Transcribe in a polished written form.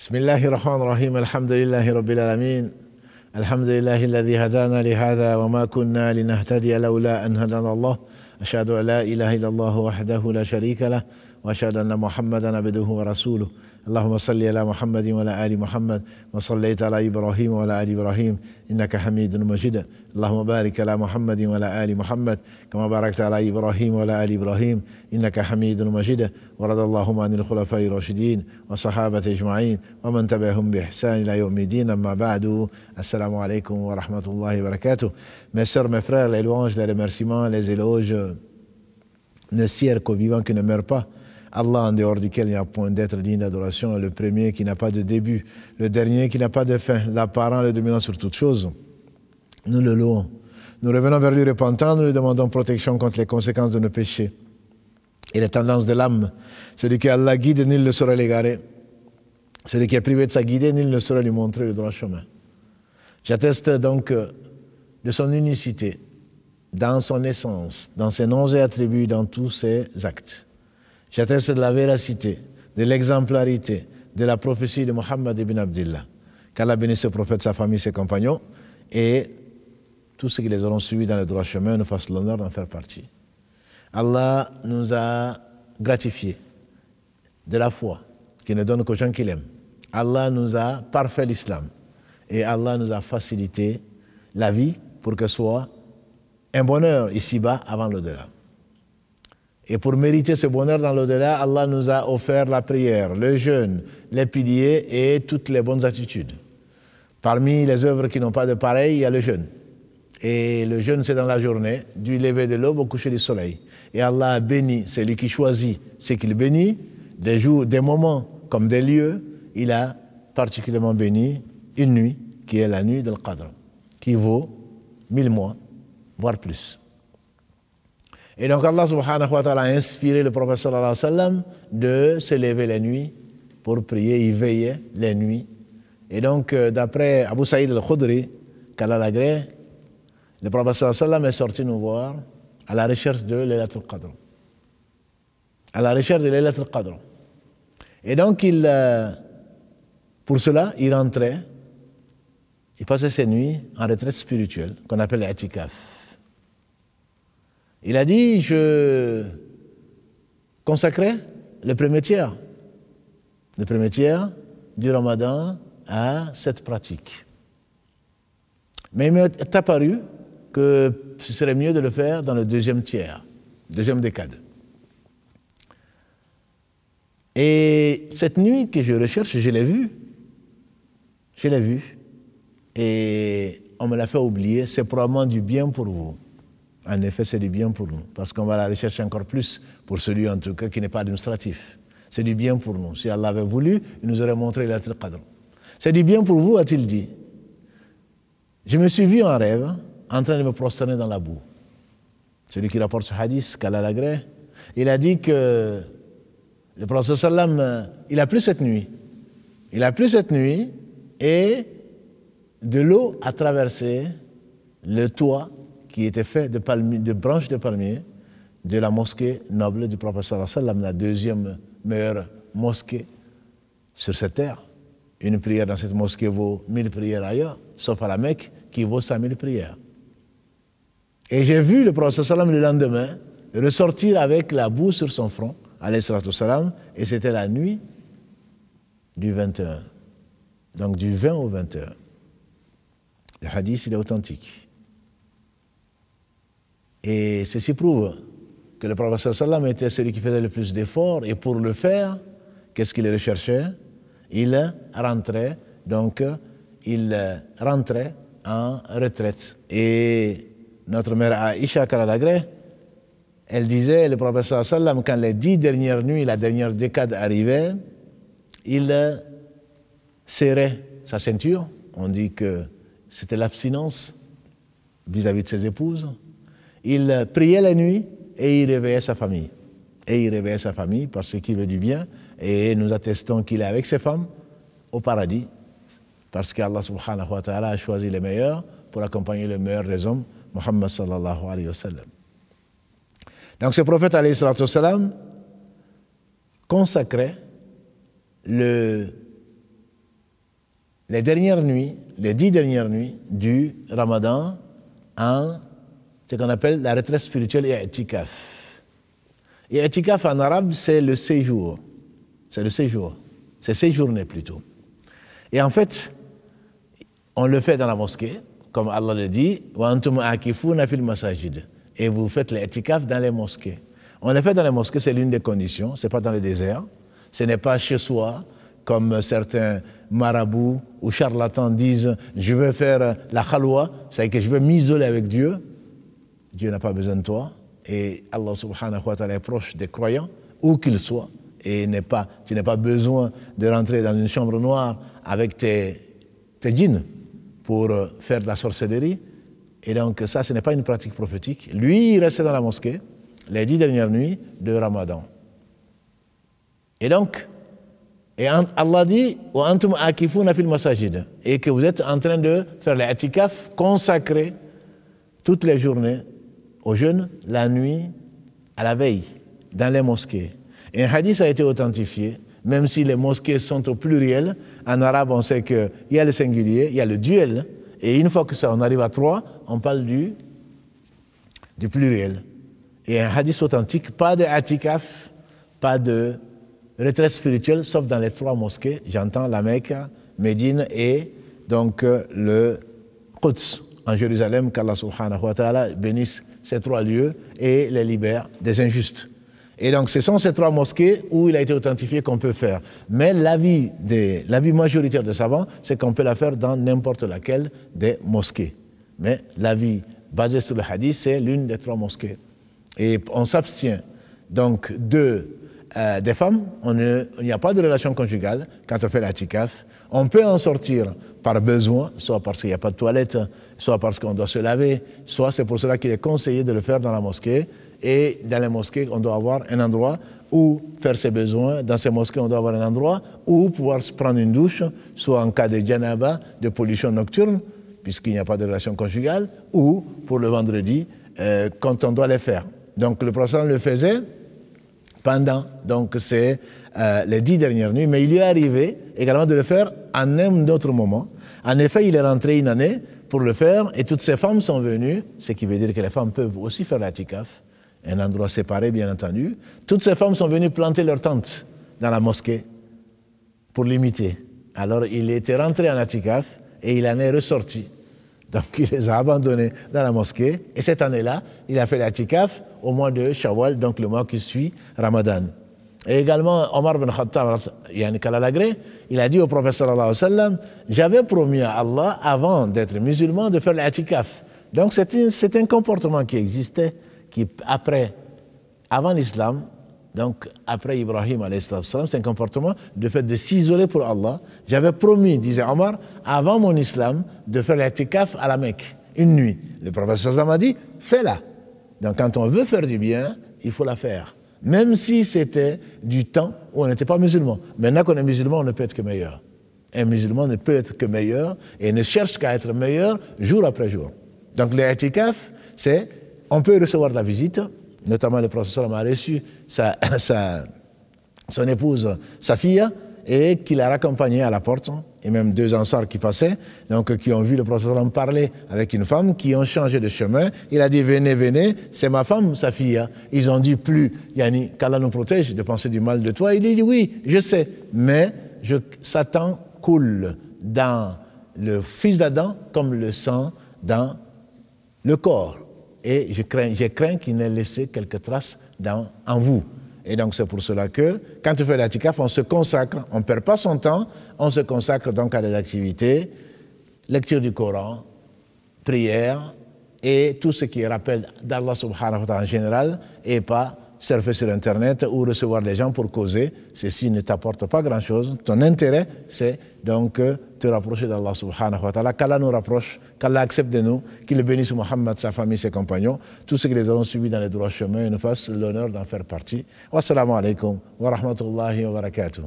بسم الله الرحمن الرحيم الحمد لله رب العالمين الحمد لله الذي هدانا لهذا وما كنا لنهتدي لولا أن هدانا الله أشهد أن لا إله إلا الله وحده لا شريك له وأشهد أن محمدا عبده ورسوله اللهم صل على محمد وعلى آل محمد وصليت على إبراهيم وعلى آل إبراهيم إنك حميد مجيد اللهم بارك على محمد وعلى آل محمد كما باركت على إبراهيم وعلى آل إبراهيم إنك حميد مجيد ورضى اللهم عن الخلفاء الراشدين والصحابة أجمعين ومن تبعهم بإحسان إلى يوم الدين أما بعد السلام عليكم ورحمة الله وبركاته. Mes sœurs, mes frères, les louanges, les remerciements, les éloges ne sièrent qu'au vivant qui ne meurt pas. Allah, en dehors duquel il n'y a point d'être digne d'adoration, le premier qui n'a pas de début, le dernier qui n'a pas de fin, l'apparent, le dominant sur toutes choses. Nous le louons. Nous revenons vers lui repentant, nous lui demandons protection contre les conséquences de nos péchés et les tendances de l'âme. Celui qui Allah guide, nul ne saurait l'égarer. Celui qui est privé de sa guidée, nul ne saurait lui montrer le droit chemin. J'atteste donc de son unicité, dans son essence, dans ses noms et attributs, dans tous ses actes. J'atteste de la véracité, de l'exemplarité, de la prophétie de Mohammed ibn Abdillah. Qu'Allah bénisse ce prophète, sa famille, ses compagnons, et tous ceux qui les auront suivis dans le droit chemin nous fassent l'honneur d'en faire partie. Allah nous a gratifiés de la foi, qui ne donne qu'aux gens qu'il aime. Allah nous a parfait l'islam, et Allah nous a facilité la vie pour que ce soit un bonheur ici-bas avant l'au-delà. Et pour mériter ce bonheur dans l'au-delà, Allah nous a offert la prière, le jeûne, les piliers et toutes les bonnes attitudes. Parmi les œuvres qui n'ont pas de pareil, il y a le jeûne. Et le jeûne, c'est dans la journée, du lever de l'aube au coucher du soleil. Et Allah a béni celui qui choisit ce qu'il bénit, des jours, des moments comme des lieux. Il a particulièrement béni une nuit, qui est la nuit de l'Qadr, qui vaut 1000 mois, voire plus. Et donc Allah subhanahu wa ta'ala a inspiré le prophète sallallahu alayhi wa sallam de se lever la nuit pour prier, il veillait les nuits. Et donc d'après Abu Saïd al-Khudri, qu'Allah l'agrée, le prophète sallallahu alayhi wa sallam est sorti nous voir à la recherche de Laylatul Qadr. À la recherche de Laylatul Qadr. Et donc pour cela, il rentrait, il passait ses nuits en retraite spirituelle, qu'on appelle l'i'tikaf. Il a dit, je consacrais le premier tiers du Ramadan à cette pratique. Mais il m'est apparu que ce serait mieux de le faire dans le deuxième tiers, deuxième décade. Et cette nuit que je recherche, je l'ai vue. Et on me l'a fait oublier, c'est probablement du bien pour vous. En effet, c'est du bien pour nous, parce qu'on va la rechercher encore plus pour celui, en tout cas, qui n'est pas administratif. C'est du bien pour nous. Si Allah avait voulu, il nous aurait montré Laylatul Qadr. C'est du bien pour vous, a-t-il dit. Je me suis vu en rêve, en train de me prosterner dans la boue. Celui qui rapporte ce hadith, qu'Allah l'agrée, il a dit que le prophète sallam, il a plu cette nuit. Et de l'eau a traversé le toit qui était fait de branches de palmier de la mosquée noble du prophète sallallahu alayhi wa sallam, la deuxième meilleure mosquée sur cette terre. Une prière dans cette mosquée vaut 1000 prières ailleurs, sauf à la Mecque qui vaut 5000 prières. Et j'ai vu le prophète sallallahu alayhi wa sallam le lendemain ressortir avec la boue sur son front, alayhi salatu wa sallam, et c'était la nuit du 21. Donc du 20 au 21. Le hadith, il est authentique. Et ceci prouve que le prophète sallallahu alayhi wa sallam était celui qui faisait le plus d'efforts, et pour le faire, qu'est-ce qu'il recherchait? Il rentrait en retraite. Et notre mère Aïcha, qu'Allah l'agrée, elle disait, le prophète sallallahu alayhi wa sallam, quand les 10 dernières nuits, la dernière décade arrivait, il serrait sa ceinture. On dit que c'était l'abstinence vis-à-vis de ses épouses. Il priait la nuit et il réveillait sa famille. Parce qu'il veut du bien. Et nous attestons qu'il est avec ses femmes au paradis. Parce qu'Allah subhanahu wa ta'ala a choisi les meilleurs pour accompagner le meilleur des hommes, Muhammad sallallahu alayhi wa sallam. Donc ce prophète alayhi salatu wa sallam consacrait les dernières nuits, les 10 dernières nuits du Ramadan en ce qu'on appelle la retraite spirituelle et i'tikaf. Et i'tikaf en arabe, c'est le séjour. C'est le séjour. C'est séjourner plutôt. Et en fait, on le fait dans la mosquée, comme Allah le dit, wa antum aakifuna fil masajid. Et vous faites l'i'tikaf dans les mosquées. On le fait dans les mosquées, c'est l'une des conditions, c'est pas dans le désert. Ce n'est pas chez soi, comme certains marabouts ou charlatans disent, je veux faire la khalwa, c'est-à-dire que je veux m'isoler avec Dieu. Dieu n'a pas besoin de toi. Et Allah subhanahu wa ta'ala est proche des croyants, où qu'ils soient. Et tu n'as pas besoin de rentrer dans une chambre noire avec tes djinns pour faire de la sorcellerie. Et donc ça, ce n'est pas une pratique prophétique. Lui, il restait dans la mosquée les 10 dernières nuits de Ramadan. Et donc, Allah dit « Wa antum akifuna fil masajid » et que vous êtes en train de faire l'i'tikaf consacré toutes les journées au jeûne, la nuit, à la veille, dans les mosquées. Et un hadith a été authentifié, même si les mosquées sont au pluriel. En arabe, on sait qu'il y a le singulier, il y a le duel, et une fois que ça, on arrive à 3, on parle du pluriel. Et un hadith authentique, pas de i'tikaf, pas de retraite spirituelle, sauf dans les 3 mosquées, j'entends la Mecque, Médine et donc le Quds en Jérusalem, qu'Allah subhanahu wa ta'ala bénisse ces 3 lieux et les libère des injustes. Et donc ce sont ces 3 mosquées où il a été authentifié qu'on peut faire. Mais l'avis majoritaire des savants, c'est qu'on peut la faire dans n'importe laquelle des mosquées. Mais l'avis basé sur le hadith, c'est l'une des 3 mosquées. Et on s'abstient donc des femmes, il n'y a pas de relation conjugale quand on fait l'i'tikaf. On peut en sortir par besoin, soit parce qu'il n'y a pas de toilette, soit parce qu'on doit se laver, soit c'est pour cela qu'il est conseillé de le faire dans la mosquée. Et dans les mosquées, on doit avoir un endroit où faire ses besoins. Dans ces mosquées, on doit avoir un endroit où pouvoir se prendre une douche, soit en cas de janaba, de pollution nocturne, puisqu'il n'y a pas de relation conjugale, ou pour le vendredi, quand on doit les faire. Donc le prophète le faisait pendant les 10 dernières nuits, mais il lui est arrivé également de le faire en un autre moment. En effet, il est rentré une année pour le faire et toutes ces femmes sont venues, ce qui veut dire que les femmes peuvent aussi faire l'i'tikaf, un endroit séparé bien entendu. Toutes ces femmes sont venues planter leur tente dans la mosquée pour l'imiter. Alors il était rentré en i'tikaf et il en est ressorti. Donc il les a abandonnés dans la mosquée et cette année-là, il a fait l'i'tikaf au mois de Shawwal, donc le mois qui suit Ramadan. Et également, Omar bin Khattab, il a dit au prophète sallallahu alayhi wa sallam, j'avais promis à Allah, avant d'être musulman, de faire l'i'tikaf. Donc c'est un comportement qui existait, qui avant l'islam, donc après Ibrahim alayhi salam, c'est un comportement de fait de s'isoler pour Allah. J'avais promis, disait Omar, avant mon islam, de faire l'i'tikaf à la Mecque, une nuit. Le prophète sallallahu alayhi wa sallam a dit, fais-la. Donc quand on veut faire du bien, il faut la faire. Même si c'était du temps où on n'était pas musulman. Maintenant qu'on est musulman, on ne peut être que meilleur. Un musulman ne peut être que meilleur et ne cherche qu'à être meilleur jour après jour. Donc l'i'tikaf, c'est, on peut recevoir de la visite, notamment le professeur a reçu son épouse, sa fille, et qui l'a raccompagné à la porte, et même 2 ansars qui passaient, donc qui ont vu le professeur parler avec une femme, qui ont changé de chemin. Il a dit, venez, venez, c'est ma femme, sa fille. Ils ont dit, plus, Yani, qu'Allah nous protège de penser du mal de toi. Il dit, oui, je sais, mais Satan coule dans le fils d'Adam comme le sang dans le corps. Et j'ai craint qu'il n'ait laissé quelques traces en vous. Et donc c'est pour cela que, quand on fait l'i'tikaf, on se consacre, on ne perd pas son temps, on se consacre donc à des activités, lecture du Coran, prière, et tout ce qui rappelle d'Allah subhanahu wa ta'ala en général, et pas surfer sur Internet ou recevoir les gens pour causer. Ceci ne t'apporte pas grand-chose. Ton intérêt, c'est donc te rapprocher d'Allah subhanahu wa ta'ala, qu'Allah nous rapproche, qu'Allah accepte de nous, qu'il bénisse Muhammad, sa famille, ses compagnons, tous ceux qui les auront suivis dans les droits chemins et nous fassent l'honneur d'en faire partie. Wassalamu alaikum wa rahmatullahi wa barakatuh.